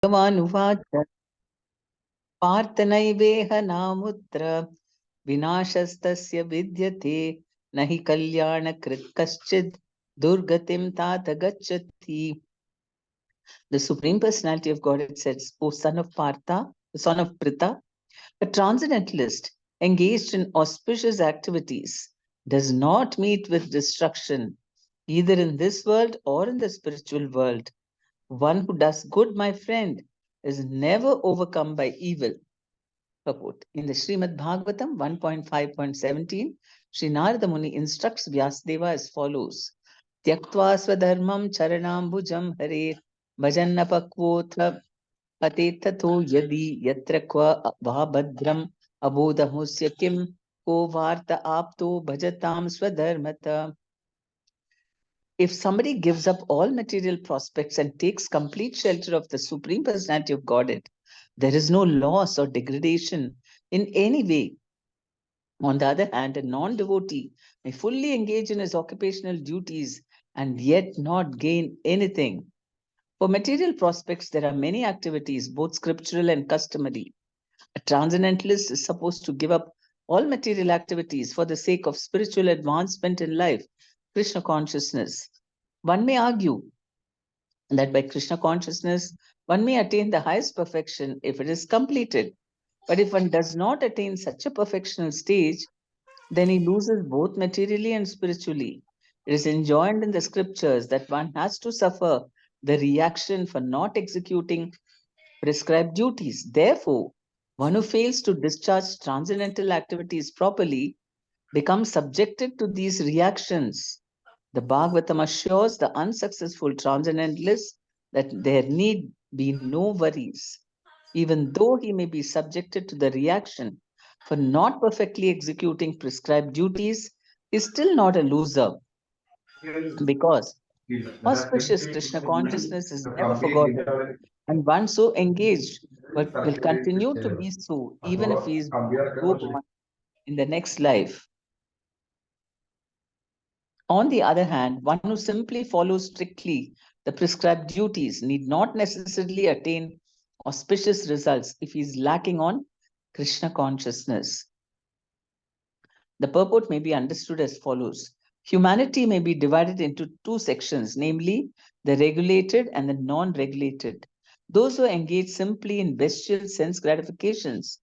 Bhagavan पार्थनैवेह नामुत्र विनाशस्तस्य विद्यते न हि कल्याणकृत् कश्चित् दुर्गतिं तात गच्छति. The Supreme Personality of Godhead says, O son of Partha, son of Pritha, a transcendentalist engaged in auspicious activities does not meet with destruction, either in this world or in the spiritual world. One who does good, my friend, is never overcome by evil. Purport. In the Srimad Bhagavatam 1.5.17, Sri Narada Muni instructs Vyasadeva as follows. Tyaktva swadharmam charanambujam hare bhajanna pakvotha patethatho yadi yatra kva bhabhadram abodhamusya kim ko varta apto bhajatam swadharmata. If somebody gives up all material prospects and takes complete shelter of the Supreme Personality of Godhead, there is no loss or degradation in any way. On the other hand, a non-devotee may fully engage in his occupational duties and yet not gain anything. For material prospects, there are many activities, both scriptural and customary. A transcendentalist is supposed to give up all material activities for the sake of spiritual advancement in life, Krishna consciousness. One may argue that by Krishna consciousness, one may attain the highest perfection if it is completed. But if one does not attain such a perfectional stage, then he loses both materially and spiritually. It is enjoined in the scriptures that one has to suffer the reaction for not executing prescribed duties. Therefore, one who fails to discharge transcendental activities properly becomes subjected to these reactions. The Bhagavatam assures the unsuccessful transcendentalist that there need be no worries. Even though he may be subjected to the reaction for not perfectly executing prescribed duties, he is still not a loser because auspicious Krishna consciousness is never forgotten, and one so engaged but will continue to be so even if he is go on in the next life. On the other hand, one who simply follows strictly the prescribed duties need not necessarily attain auspicious results if he is lacking on Krishna consciousness. The purport may be understood as follows. Humanity may be divided into two sections, namely the regulated and the non-regulated. Those who engage simply in bestial sense gratifications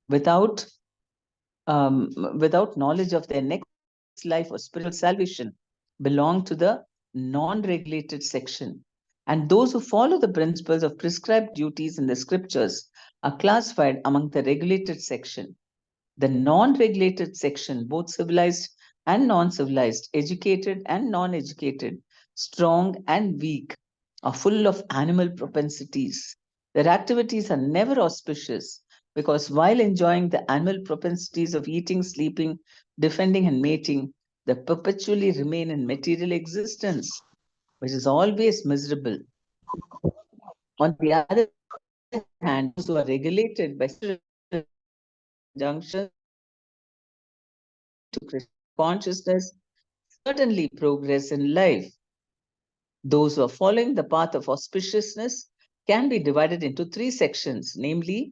without without knowledge of their next life or spiritual salvation belong to the non-regulated section. And those who follow the principles of prescribed duties in the scriptures are classified among the regulated section. The non-regulated section, both civilized and non-civilized, educated and non-educated, strong and weak, are full of animal propensities. Their activities are never auspicious because while enjoying the animal propensities of eating, sleeping, defending, and mating, they perpetually remain in material existence, which is always miserable. On the other hand, those who are regulated by junctions to Krishna consciousness certainly progress in life. Those who are following the path of auspiciousness can be divided into three sections, namely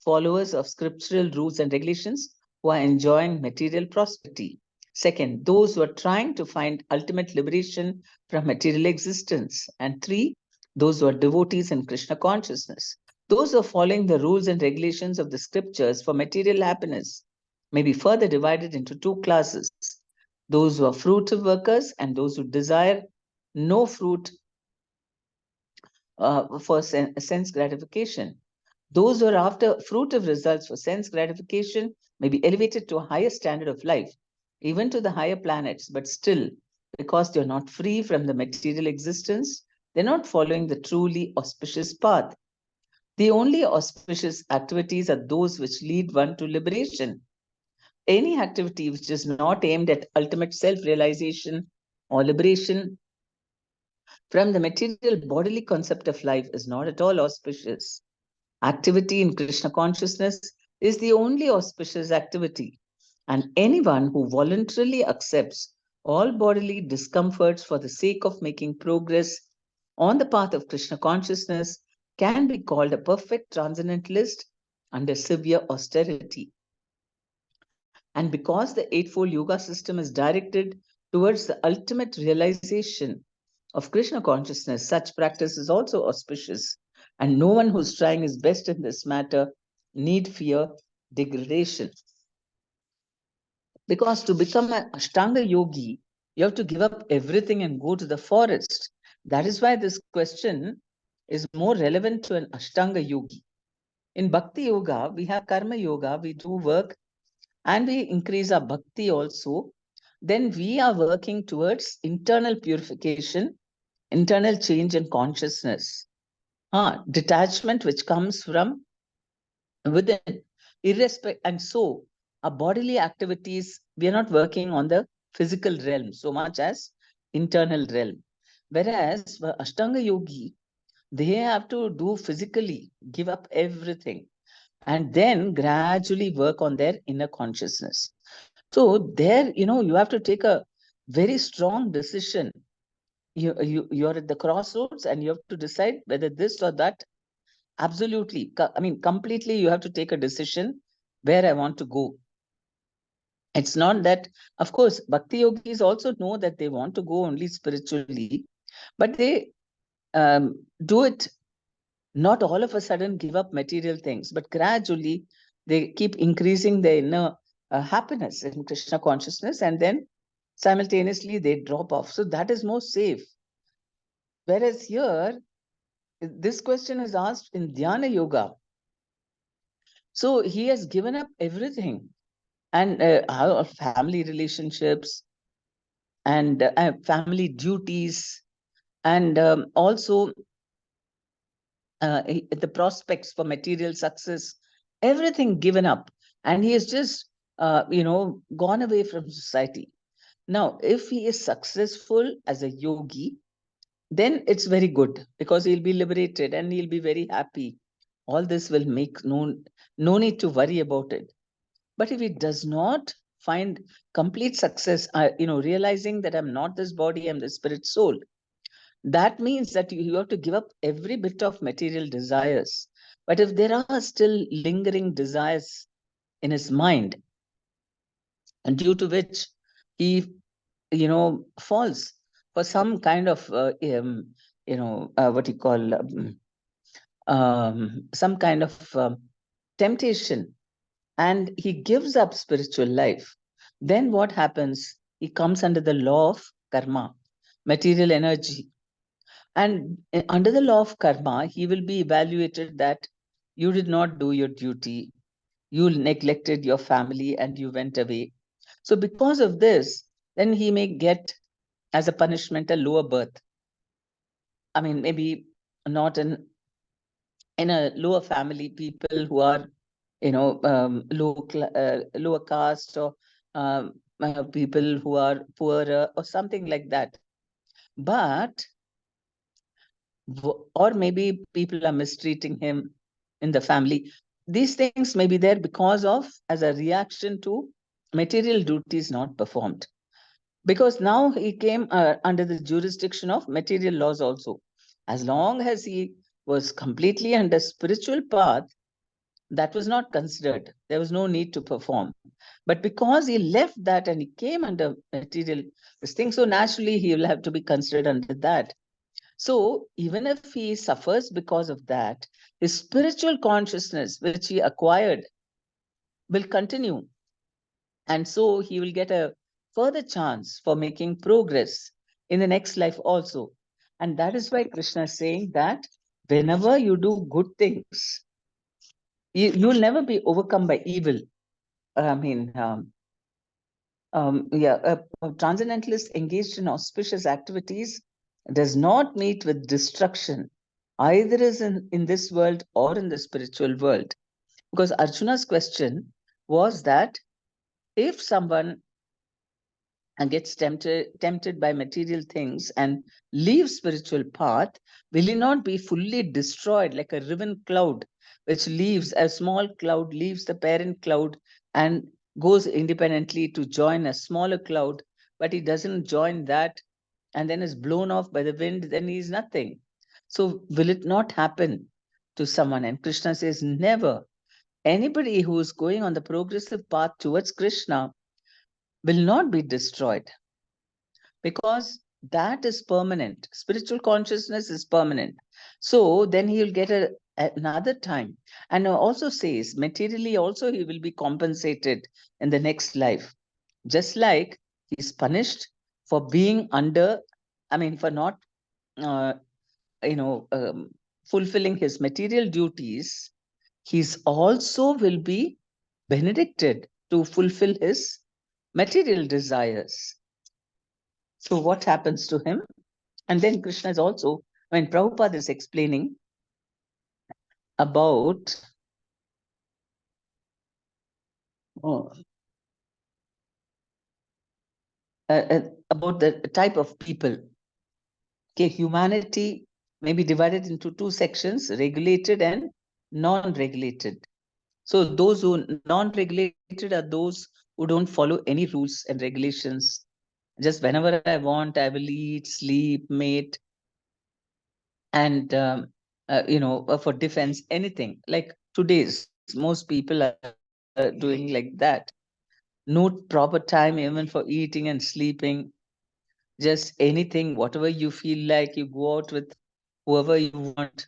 followers of scriptural rules and regulations who are enjoying material prosperity. Second, those who are trying to find ultimate liberation from material existence. And three, those who are devotees in Krishna consciousness. Those who are following the rules and regulations of the scriptures for material happiness may be further divided into two classes. Those who are fruitive workers and those who desire no fruit for sense gratification. Those who are after fruitive results for sense gratification may be elevated to a higher standard of life, even to the higher planets, but still, because they're not free from the material existence, they're not following the truly auspicious path. The only auspicious activities are those which lead one to liberation. Any activity which is not aimed at ultimate self-realization or liberation from the material bodily concept of life is not at all auspicious. Activity in Krishna consciousness is the only auspicious activity, and anyone who voluntarily accepts all bodily discomforts for the sake of making progress on the path of Krishna consciousness can be called a perfect transcendentalist under severe austerity. And because the Eightfold Yoga system is directed towards the ultimate realization of Krishna consciousness, such practice is also auspicious. And no one who's trying his best in this matter need fear degradation. Because to become an Ashtanga yogi, you have to give up everything and go to the forest. That is why this question is more relevant to an Ashtanga yogi. In Bhakti Yoga, we have Karma Yoga, we do work and we increase our Bhakti also. Then we are working towards internal purification, internal change in consciousness. Detachment which comes from within, irrespective. And so our bodily activities, we are not working on the physical realm so much as internal realm. Whereas for Ashtanga Yogi, they have to do physically, give up everything, and then gradually work on their inner consciousness. So there, you have to take a very strong decision. You're at the crossroads and you have to decide whether this or that. Absolutely. I mean, completely you have to take a decision where I want to go. It's not that, of course, Bhakti yogis also know that they want to go only spiritually, but they do it not all of a sudden give up material things, but gradually they keep increasing their inner happiness in Krishna consciousness, and then simultaneously they drop off. So that is more safe. Whereas here, this question is asked in Dhyana Yoga. So he has given up everything, and our family relationships and family duties, and also the prospects for material success, everything given up. And he has just, gone away from society. Now, if he is successful as a yogi, then it's very good because he'll be liberated and he'll be very happy. All this will make no need to worry about it. But if he does not find complete success, realizing that I'm not this body, I'm the spirit soul, that means that you have to give up every bit of material desires. But if there are still lingering desires in his mind, and due to which he, falls for some kind of, what you call, some kind of temptation, and he gives up spiritual life, then what happens? He comes under the law of karma, material energy. And under the law of karma, he will be evaluated that you did not do your duty, you neglected your family, and you went away. So because of this, then he may get as a punishment a lower birth. I mean, maybe not in a lower family, people who are, lower caste, or people who are poorer or something like that. But or maybe people are mistreating him in the family. These things may be there because of, as a reaction to material duties not performed. Because now he came under the jurisdiction of material laws also. As long as he was completely under spiritual path, that was not considered. There was no need to perform. But because he left that and he came under material this thing, so naturally he will have to be considered under that. So even if he suffers because of that, his spiritual consciousness, which he acquired, will continue. And so he will get a further chance for making progress in the next life also. And that is why Krishna is saying that whenever you do good things, you will never be overcome by evil. I mean, a transcendentalist engaged in auspicious activities does not meet with destruction, either is in this world or in the spiritual world. Because Arjuna's question was that if someone gets tempted by material things and leaves spiritual path, will he not be fully destroyed like a riven cloud, which leaves, a small cloud leaves the parent cloud and goes independently to join a smaller cloud, but he doesn't join that and then is blown off by the wind, then he is nothing. So will it not happen to someone. And Krishna says, never. Anybody who is going on the progressive path towards Krishna will not be destroyed, because that is permanent. Spiritual consciousness is permanent. So then he'll get another time. And also says, materially also he will be compensated in the next life. Just like he's punished for being under, for not, fulfilling his material duties, he's also will be benedicted to fulfill his material desires. So what happens to him? And then Krishna is also, when Prabhupada is explaining about about the type of people. Okay, humanity may be divided into two sections, regulated and non-regulated. So those who non-regulated are those who don't follow any rules and regulations. Just whenever I want, I will eat, sleep, mate, and for defense, anything. Like today's, most people are doing like that. No proper time even for eating and sleeping. Just anything, whatever you feel like, you go out with whoever you want.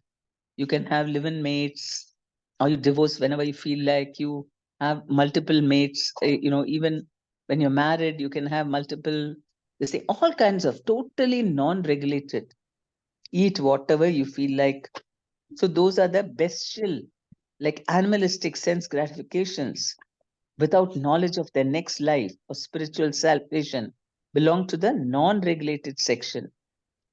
You can have live-in mates, or you divorce whenever you feel like. You have multiple mates. Even when you're married, you can have multiple. They say all kinds of totally non-regulated. Eat whatever you feel like. So those are the bestial, like animalistic sense gratifications, without knowledge of their next life or spiritual salvation, belong to the non-regulated section.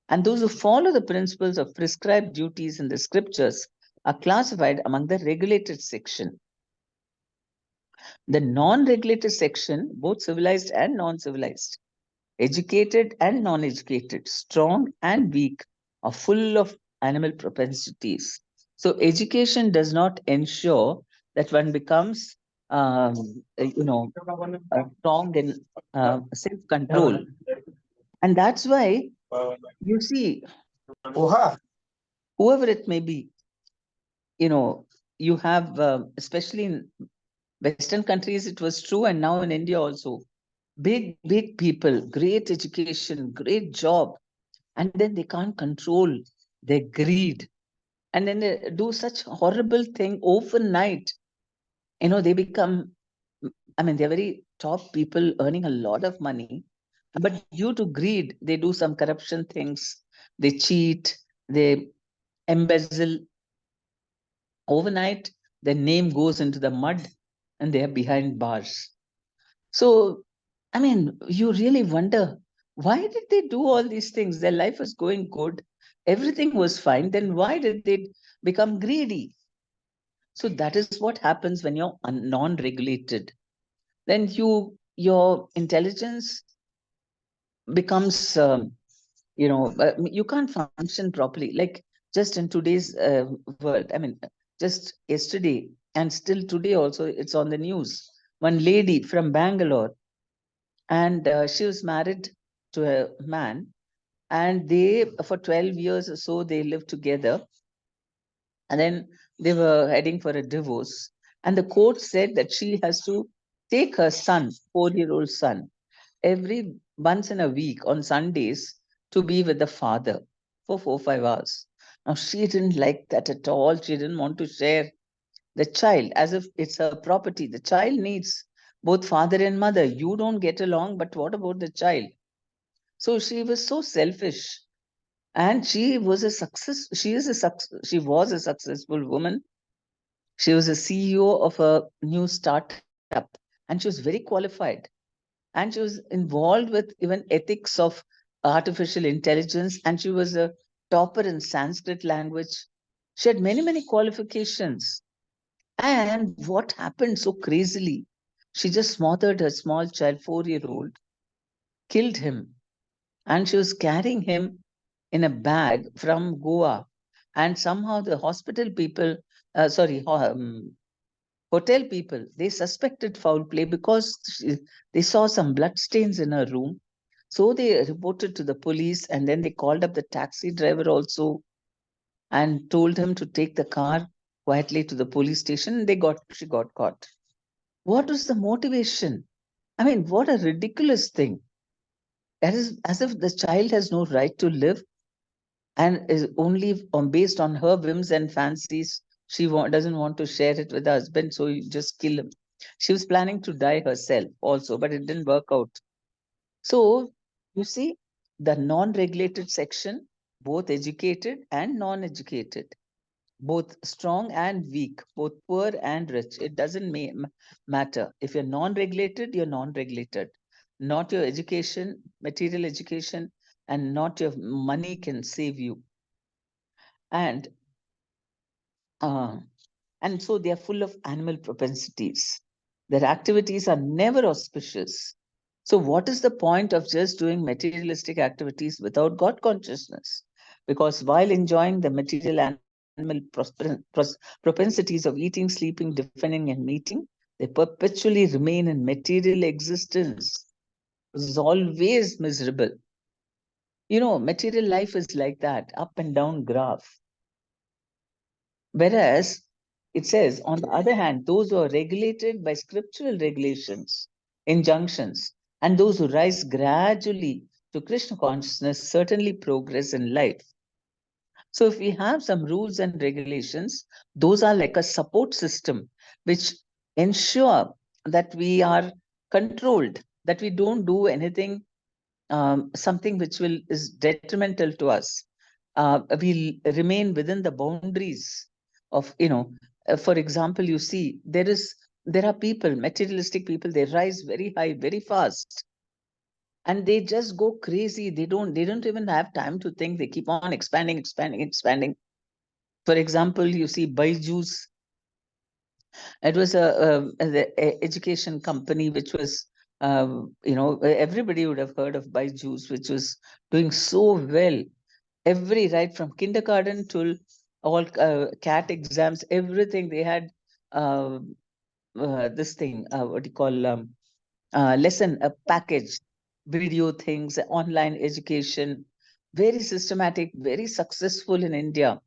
And those who follow the principles of prescribed duties in the scriptures are classified among the regulated section. The non-regulated section, both civilized and non-civilized, educated and non-educated, strong and weak, are full of animal propensities. So education does not ensure that one becomes, strong in self-control. And that's why you see, whoever it may be, you have, especially in Western countries, it was true, and now in India also, big people, great education, great job, and then they can't control their greed, and then they do such horrible thing overnight. They become, they're very top people earning a lot of money, but due to greed, they do some corruption things, they cheat, they embezzle. Overnight, their name goes into the mud and they are behind bars. So, you really wonder, why did they do all these things? Their life was going good. Everything was fine. Then why did they become greedy? So that is what happens when you're non-regulated. Then your intelligence becomes, you can't function properly. Like just in today's world, just yesterday and still today also, it's on the news. One lady from Bangalore, and she was married to a man, and they, for 12 years or so, they lived together, and then they were heading for a divorce, and the court said that she has to take her son, 4-year-old son, every once in a week on Sundays to be with the father for 4-5 hours. Now she didn't like that at all. She didn't want to share the child as if it's her property. The child needs both father and mother. You don't get along, but what about the child? So she was so selfish, and she was a success. She was a successful woman. She was a CEO of a new startup, and she was very qualified. And she was involved with even ethics of artificial intelligence, and she was a topper in Sanskrit language. She had many qualifications. And what happened so crazily? She just smothered her small child, 4-year-old, killed him, and she was carrying him in a bag from Goa. And somehow the hospital people, hotel people, they suspected foul play because they saw some blood stains in her room. So they reported to the police, and then they called up the taxi driver also. and told him to take the car quietly to the police station. She got caught. What was the motivation? I mean, what a ridiculous thing. That is as if the child has no right to live and is only based on her whims and fancies. She doesn't want to share it with her husband, so you just kill him. She was planning to die herself also, but it didn't work out. So you see, the non-regulated section, both educated and non-educated, both strong and weak, both poor and rich. It doesn't matter. If you're non-regulated, you're non-regulated. Not your education, material education, and not your money can save you. And uh, and so they are full of animal propensities. Their activities are never auspicious. So, what is the point of just doing materialistic activities without God consciousness? Because while enjoying the material animal propensities of eating, sleeping, defending, and meeting, they perpetually remain in material existence, which is always miserable. You know, material life is like that up and down graph. Whereas it says, on the other hand, those who are regulated by scriptural regulations, injunctions, and those who rise gradually to Krishna consciousness certainly progress in life. So, if we have some rules and regulations, those are like a support system which ensure that we are controlled, that we don't do anything, something which is detrimental to us. We remain within the boundaries of, for example, you see, there are people, materialistic people, they rise very high, very fast, and they just go crazy. They don't even have time to think. They keep on expanding, expanding, expanding. For example, you see Byju's. It was a education company which was, everybody would have heard of Byju's, which was doing so well. Right from kindergarten till all CAT exams, everything they had. Uh, this thing, what do you call, lesson, a package, video things, online education, very systematic, very successful in India.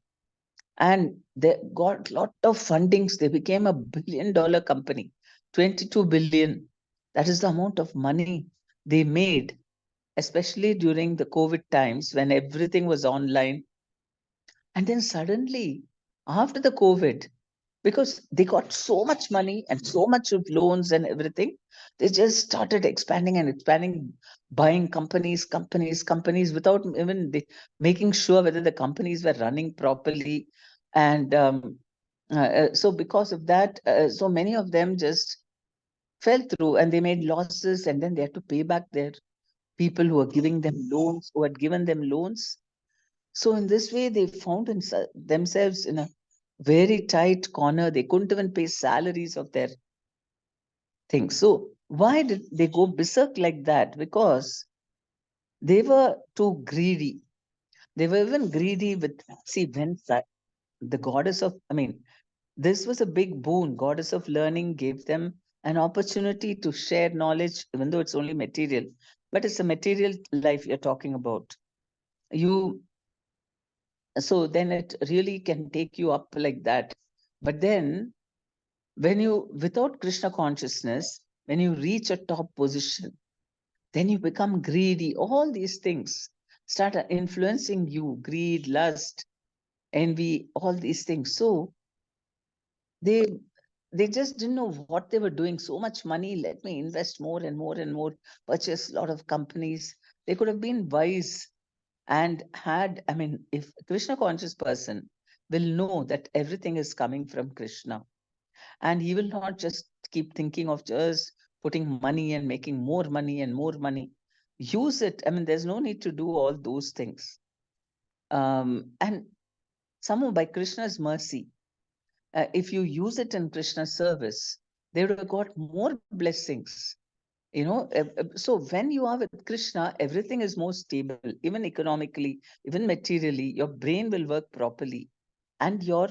And they got lot of fundings. They became a $1 billion company, 22 billion. That is the amount of money they made, especially during the COVID times when everything was online. And then suddenly, after the COVID, because they got so much money and so much of loans and everything, they just started expanding and expanding, buying companies without even making sure whether the companies were running properly. And so because of that, so many of them just fell through and they made losses, and then they had to pay back their people who were giving them loans, who had given them loans. So in this way, they found themselves in a very tight corner. They couldn't even pay salaries of their things. So why did they go berserk like that? Because they were too greedy. They were even greedy with, see, when the goddess of, I mean, this was a big boon. Goddess of learning gave them an opportunity to share knowledge, even though it's only material. But it's a material life you're talking about. So then it really can take you up like that. But then without Krishna consciousness, when you reach a top position, then you become greedy. All these things start influencing you: greed, lust, envy, all these things. So they they just didn't know what they were doing. So much money, let me invest more and more and more, purchase a lot of companies. They could have been wise and had, I mean, if a Krishna conscious person will know that everything is coming from Krishna, and he will not just keep thinking of just putting money and making more money and more money. Use it. I mean, there's no need to do all those things. And somehow by Krishna's mercy, if you use it in Krishna's service, they would have got more blessings. So when you are with Krishna, everything is more stable, even economically, even materially. Your brain will work properly, and your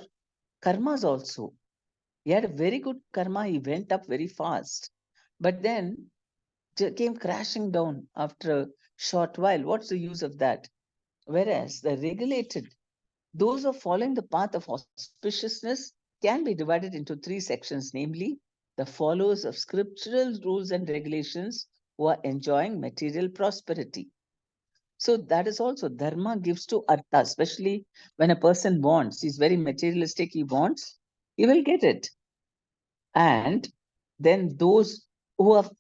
karmas also. He had a very good karma. He went up very fast, but then came crashing down after a short while. What's the use of that? Whereas the regulated Those who are following the path of auspiciousness can be divided into three sections, namely the followers of scriptural rules and regulations who are enjoying material prosperity. So that is also dharma gives to artha, especially when a person wants, he's very materialistic, he wants, he will get it. And then those who are,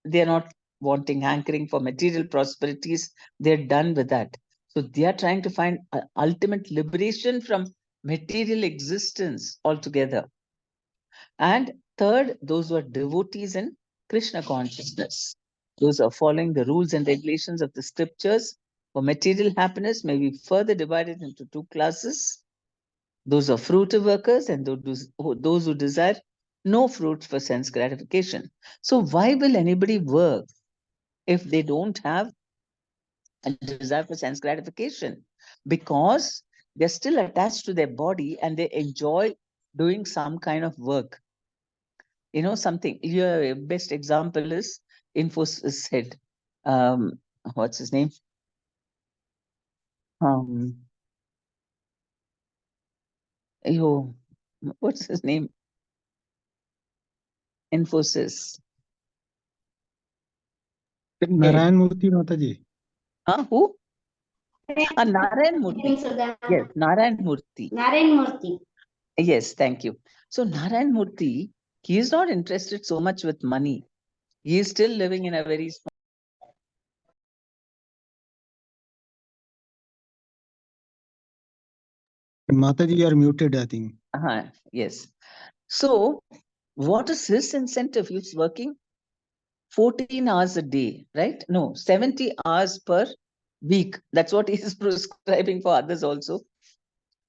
they're not wanting, hankering for material prosperities, they're done with that. So they are trying to find ultimate liberation from material existence altogether. And third, those who are devotees in Krishna consciousness. Those are following the rules and regulations of the scriptures for material happiness may be further divided into two classes. Those are fruitive workers and those who desire no fruits for sense gratification. So why will anybody work if they don't have a desire for sense gratification? Because they're still attached to their body and they enjoy doing some kind of work. Something. Your best example is Infosys head. What's his name? Um, yo, what's his name? Infosys. Narayan Murthy Mataji. Who? Narayan Murthy. Yes, Narayan Murthy. Narayan Murthy. Yes, thank you. So Narayan Murthy, he is not interested so much with money. He is still living in a very small. Mataji, you are muted, I think. Yes. So what is his incentive? He's working 14 hours a day, right? No, 70 hours per week. That's what he is prescribing for others also.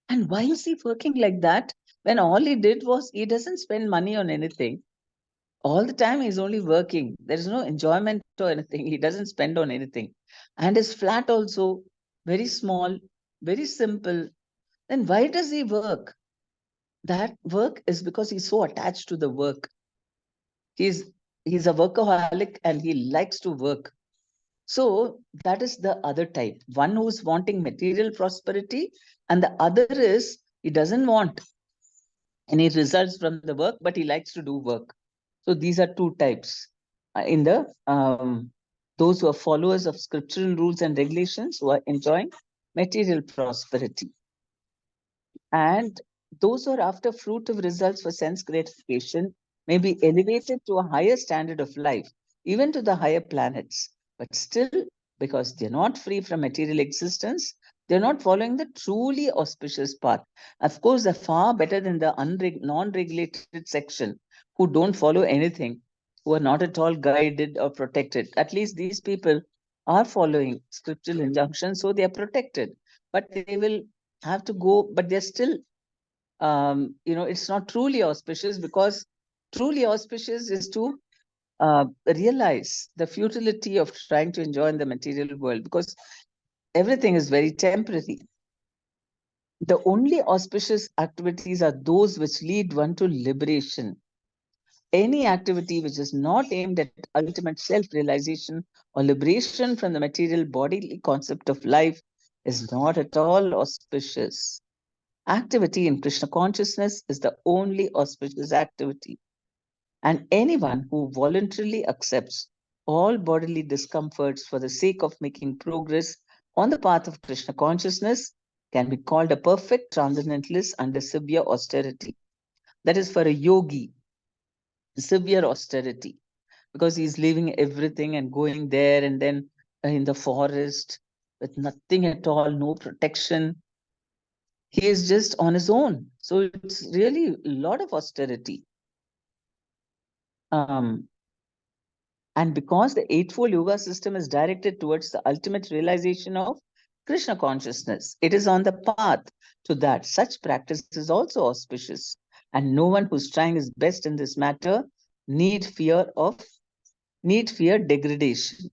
And why is he working like that when all he did was he doesn't spend money on anything? All the time he's only working. There is no enjoyment or anything. He doesn't spend on anything. And his flat also very small, very simple. Then why does he work? That work is because he's so attached to the work. He's he's a workaholic and he likes to work. So that is the other type. One who's wanting material prosperity, and the other is he doesn't want any results from the work, but he likes to do work. So these are two types. In the those who are followers of scriptural rules and regulations who are enjoying material prosperity. And those who are after fruitive results for sense gratification may be elevated to a higher standard of life, even to the higher planets. But still, because they're not free from material existence, they're not following the truly auspicious path. Of course, they're far better than the non-regulated section who don't follow anything, who are not at all guided or protected. At least these people are following scriptural injunctions, so they are protected. But they will have to go, but they're still, it's not truly auspicious, because truly auspicious is to realize the futility of trying to enjoy in the material world, because everything is very temporary. The only auspicious activities are those which lead one to liberation. Any activity which is not aimed at ultimate self-realization or liberation from the material bodily concept of life is not at all auspicious. Activity in Krishna consciousness is the only auspicious activity. And anyone who voluntarily accepts all bodily discomforts for the sake of making progress on the path of Krishna consciousness can be called a perfect transcendentalist under severe austerity. That is for a yogi, severe austerity, because he's leaving everything and going there and then in the forest with nothing at all, no protection. He is just on his own. So it's really a lot of austerity. And because the Eightfold Yoga system is directed towards the ultimate realization of Krishna consciousness, it is on the path to that. Such practice is also auspicious. And no one who's trying his best in this matter need fear degradation.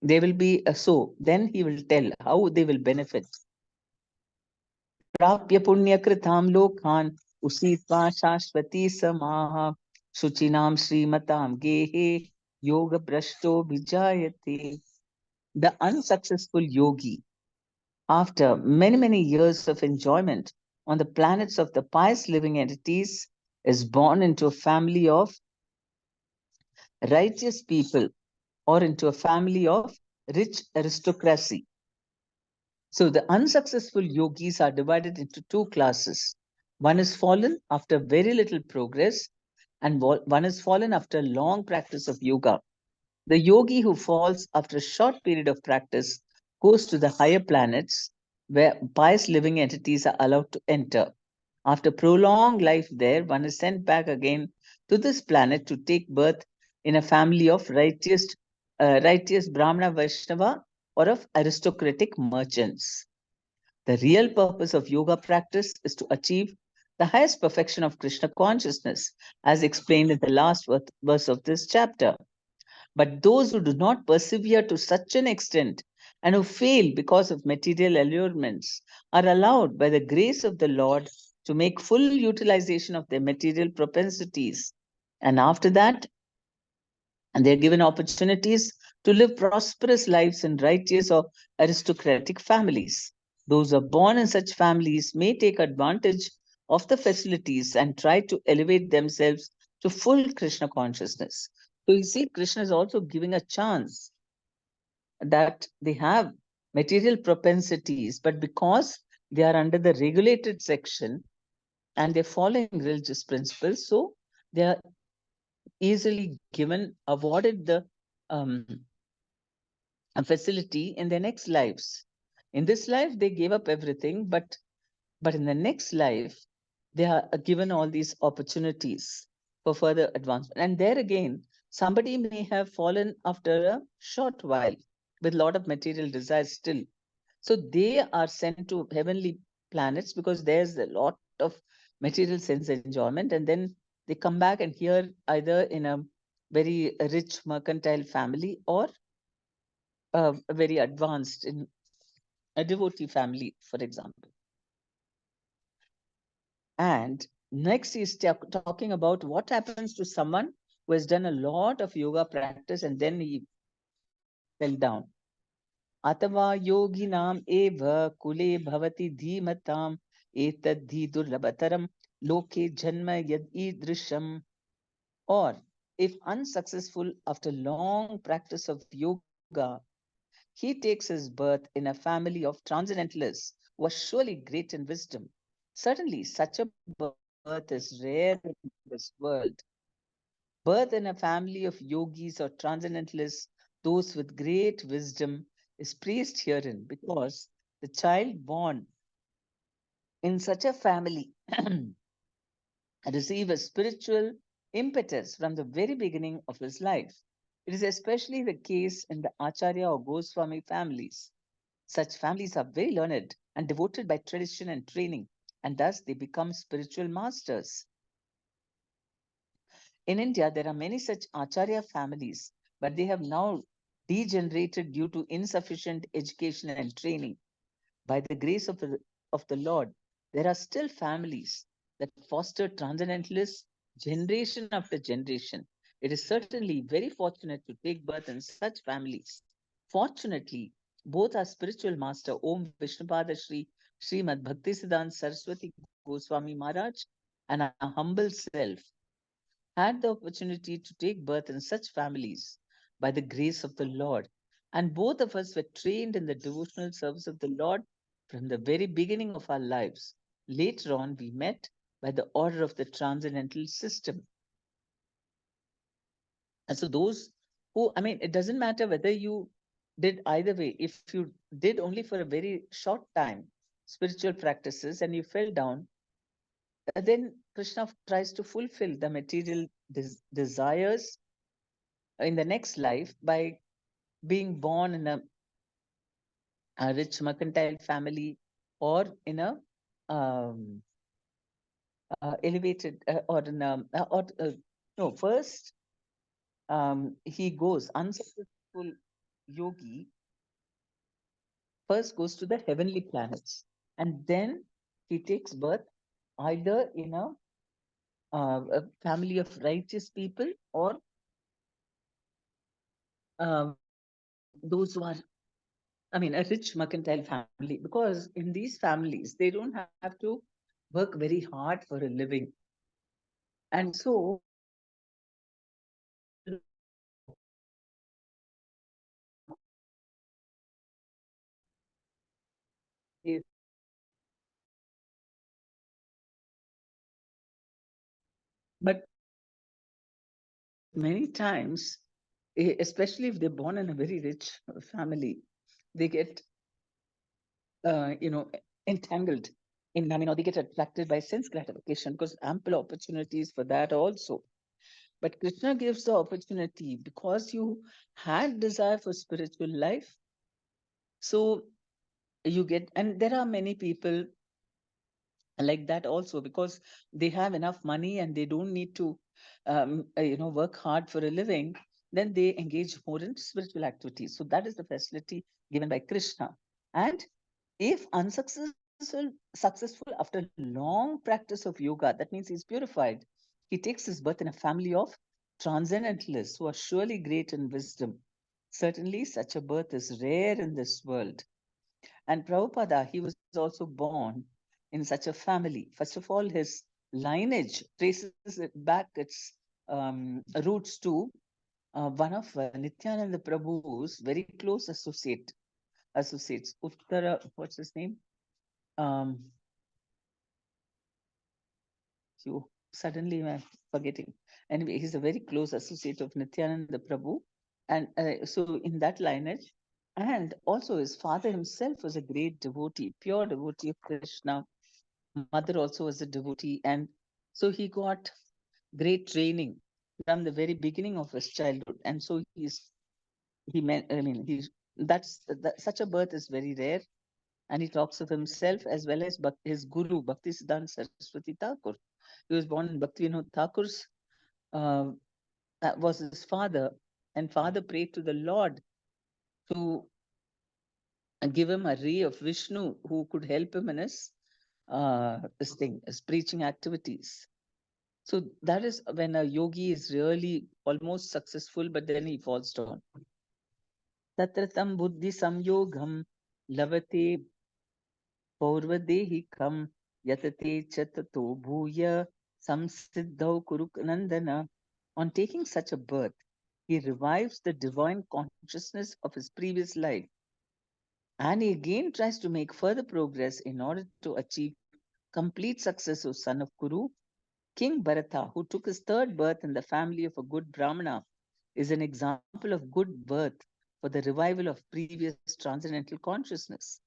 They will be so. Then he will tell how they will benefit. प्राप्य पुण्यकृतां लोकान् उषित्वा शाश्वती समाः शुचिनां श्रीमतां गेहे yoga brashto vijayate. The unsuccessful yogi After many years of enjoyment on the planets of the pious living entities, is born into a family of righteous people or into a family of rich aristocracy. So the unsuccessful yogis are divided into two classes. One is fallen after very little progress, and one is fallen after long practice of yoga. The yogi who falls after a short period of practice goes to the higher planets where pious living entities are allowed to enter. After prolonged life there, one is sent back again to this planet to take birth in a family of righteous Brahmana Vaishnava or of aristocratic merchants. The real purpose of yoga practice is to achieve the highest perfection of Krishna consciousness, as explained in the last verse of this chapter. But those who do not persevere to such an extent and who fail because of material allurements are allowed by the grace of the Lord to make full utilization of their material propensities. And after that, and they're given opportunities to live prosperous lives in righteous or aristocratic families. Those who are born in such families may take advantage of the facilities and try to elevate themselves to full Krishna consciousness. So you see, Krishna is also giving a chance that they have material propensities, but because they are under the regulated section and they're following religious principles, so they are easily awarded the um, a facility in their next lives. In this life, they gave up everything, but in the next life, they are given all these opportunities for further advancement. And there again, somebody may have fallen after a short while with a lot of material desires still. So they are sent to heavenly planets because there's a lot of material sense enjoyment, and then they come back and here either in a very rich mercantile family or a very advanced in a devotee family, for example. And next is talking about what happens to someone who has done a lot of yoga practice and then he fell down. Atava yoginam eva kule bhavati dhimatam etadhi durlabhataram loke janma yad idrisham. Or if unsuccessful after long practice of yoga, he takes his birth in a family of transcendentalists who are surely great in wisdom. Certainly, such a birth is rare in this world. Birth in a family of yogis or transcendentalists, those with great wisdom, is praised herein because the child born in such a family receive a spiritual impetus from the very beginning of his life. It is especially the case in the Acharya or Goswami families. Such families are very learned and devoted by tradition and training, and thus they become spiritual masters. In India, there are many such Acharya families, but they have now degenerated due to insufficient education and training. By the grace of the Lord, there are still families that foster transcendentalists generation after generation. It is certainly very fortunate to take birth in such families. Fortunately, both our spiritual master, Om Vishnupada Shri Srimad Bhaktisiddhanta Saraswati Goswami Maharaj, and our humble self had the opportunity to take birth in such families by the grace of the Lord. And both of us were trained in the devotional service of the Lord from the very beginning of our lives. Later on, we met by the order of the transcendental system. And so, those who, I mean, it doesn't matter whether you did either way. If you did only for a very short time spiritual practices and you fell down, then Krishna tries to fulfill the material desires in the next life by being born in a rich mercantile family or in a um, elevated or in a or no first he goes unsuccessful yogi first goes to the heavenly planets and then he takes birth either in a family of righteous people or those who are I mean, a rich mercantile family, because in these families, they don't have to work very hard for a living. And so, if- but many times, especially if they're born in a very rich family, they get, entangled in, I mean, or they get attracted by sense gratification, because ample opportunities for that also. But Krishna gives the opportunity because you had desire for spiritual life. So you get, and there are many people like that also, because they have enough money and they don't need to work hard for a living. Then they engage more in spiritual activities. So that is the facility given by Krishna. And if successful after long practice of yoga, that means he's purified, he takes his birth in a family of transcendentalists who are surely great in wisdom. Certainly such a birth is rare in this world. And Prabhupada, he was also born in such a family. First of all, his lineage traces it back its roots to one of Nityananda Prabhu's very close associates. Uttara, what's his name? Um, you suddenly I'm forgetting. Anyway, he's a very close associate of Nityananda Prabhu. And so in that lineage, and also his father himself was a great devotee, pure devotee of Krishna. Mother also was a devotee, and so he got great training from the very beginning of his childhood. And so he meant, I mean, such a birth is very rare. And he talks of himself as well as his guru, Bhaktisiddhanta Saraswati Thakur. He was born in Bhaktivinoda Thakur's, uh, that was his father, and father prayed to the Lord to give him a ray of Vishnu who could help him in his preaching activities. So that is when a yogi is really almost successful, but then he falls down. Tatratam buddhi samyogam lavate paurvadehikam yatate chatato bhuya samsiddhau kuruknandana. On taking such a birth, he revives the divine consciousness of his previous life, and he again tries to make further progress in order to achieve complete success as son of Kuru. King Bharata, who took his third birth in the family of a good Brahmana, is an example of good birth for the revival of previous transcendental consciousness.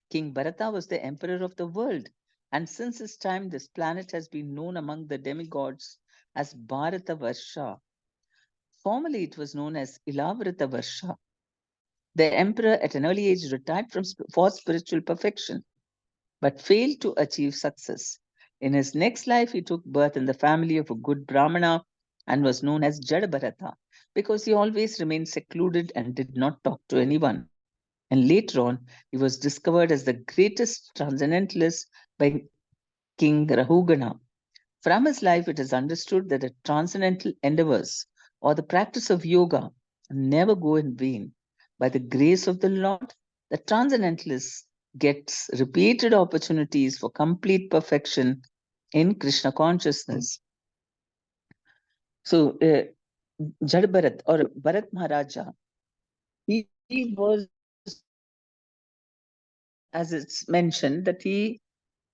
King Bharata was the emperor of the world, and since his time, this planet has been known among the demigods as Bharata Varsha. Formerly, it was known as Ilavrita Varsha. The emperor, at an early age, retired for spiritual perfection, but failed to achieve success. In his next life, he took birth in the family of a good Brahmana and was known as Jadabharata because he always remained secluded and did not talk to anyone. And later on, he was discovered as the greatest transcendentalist by King Rahugana. From his life, it is understood that the transcendental endeavors or the practice of yoga never go in vain. By the grace of the Lord, the transcendentalist gets repeated opportunities for complete perfection in Krishna consciousness. So, Jad Bharat or Bharat Maharaja, he was, as it's mentioned, that he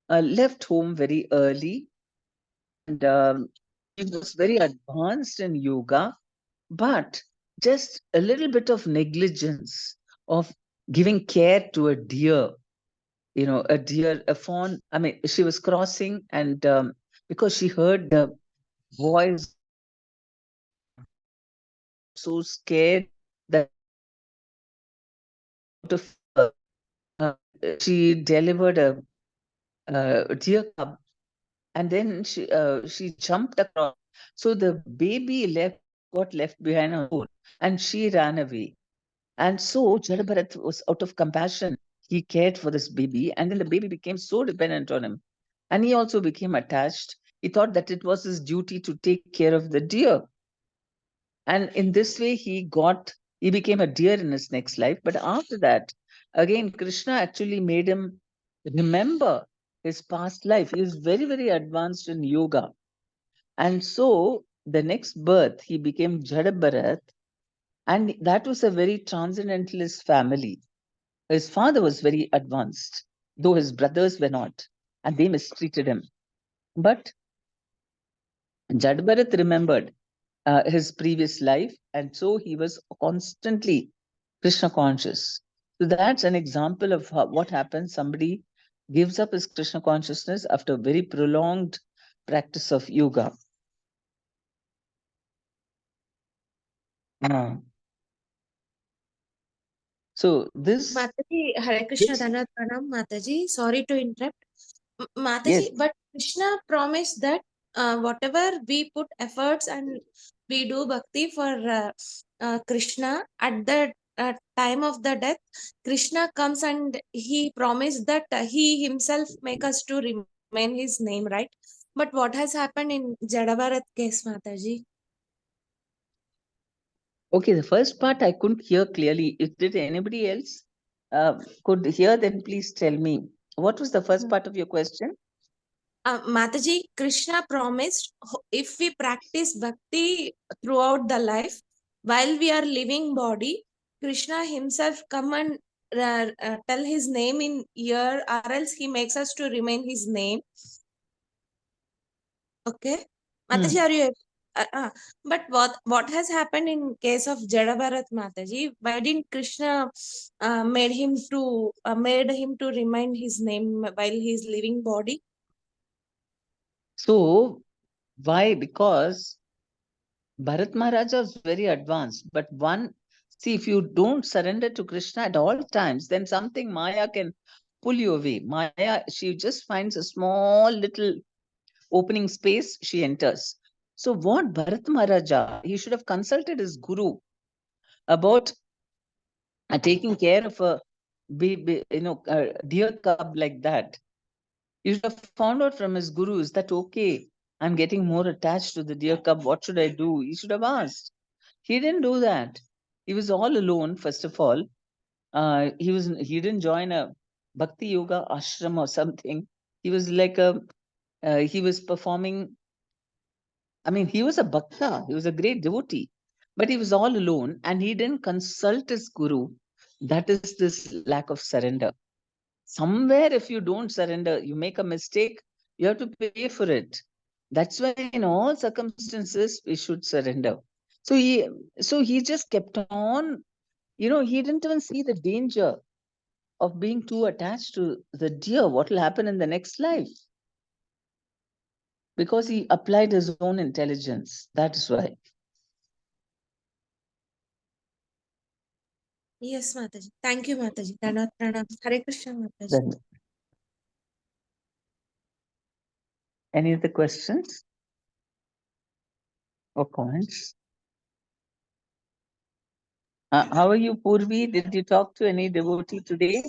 left home very early, and he was very advanced in yoga, but just a little bit of negligence of giving care to a deer, a deer, a fawn. I mean, she was crossing, and because she heard the voice, so scared that out of uh, she delivered a deer cub, and then she jumped across. So the baby got left behind on the road, and she ran away. And so Jadabharat was out of compassion. He cared for this baby, and then the baby became so dependent on him. And he also became attached. He thought that it was his duty to take care of the deer. And in this way, he became a deer in his next life. But after that, Again, Krishna actually made him remember his past life. He was very, very advanced in yoga. And so the next birth, he became Jada, and that was a very transcendentalist family. His father was very advanced, though his brothers were not, and they mistreated him. But Jada remembered his previous life, and so he was constantly Krishna conscious. So that's an example of what happens. Somebody gives up his Krishna consciousness after very prolonged practice of yoga. So this Mataji, Hare Krishna, Dhanat Pranam, Mataji. Sorry to interrupt. Mataji, yes. but Krishna promised that whatever we put efforts and we do bhakti for Krishna at the time of the death, Krishna comes and he promised that he himself make us to remain his name, right? But what has happened in Jadabharat case, Mataji? Okay, the first part I couldn't hear clearly. Did anybody else could hear? Then please tell me. What was the first part of your question? Mataji, Krishna promised if we practice bhakti throughout the life, while we are living body, Krishna himself come and tell his name in ear, or else he makes us to remain his name. Okay, Mataji, are you? But what has happened in case of Jadabharat, Mataji? Why didn't Krishna made him to remind his name while he is living body? So why? Because Bharat Maharaja was very advanced, but see, if you don't surrender to Krishna at all times, then something Maya can pull you away. Maya, she just finds a small little opening space, she enters. So what Bharat Maharaja, he should have consulted his guru about taking care of a deer cub like that. You should have found out from his gurus that, okay, I'm getting more attached to the deer cub. What should I do? He should have asked. He didn't do that. He was all alone, first of all. He didn't join a bhakti yoga ashram or something. He was like he was performing. I mean, he was a bhakta. He was a great devotee, but he was all alone and he didn't consult his guru. That is this lack of surrender. Somewhere, if you don't surrender, you make a mistake, you have to pay for it. That's why in all circumstances we should surrender. So he just kept on, he didn't even see the danger of being too attached to the deer. What will happen in the next life? Because he applied his own intelligence. That is why. Yes, Mataji. Thank you, Mataji. Dhanat Pranam. Hare Krishna, Mataji. Then, any other questions or comments? How are you, Purvi? Did you talk to any devotee today?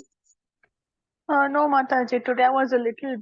No, Mataji. Today I was a little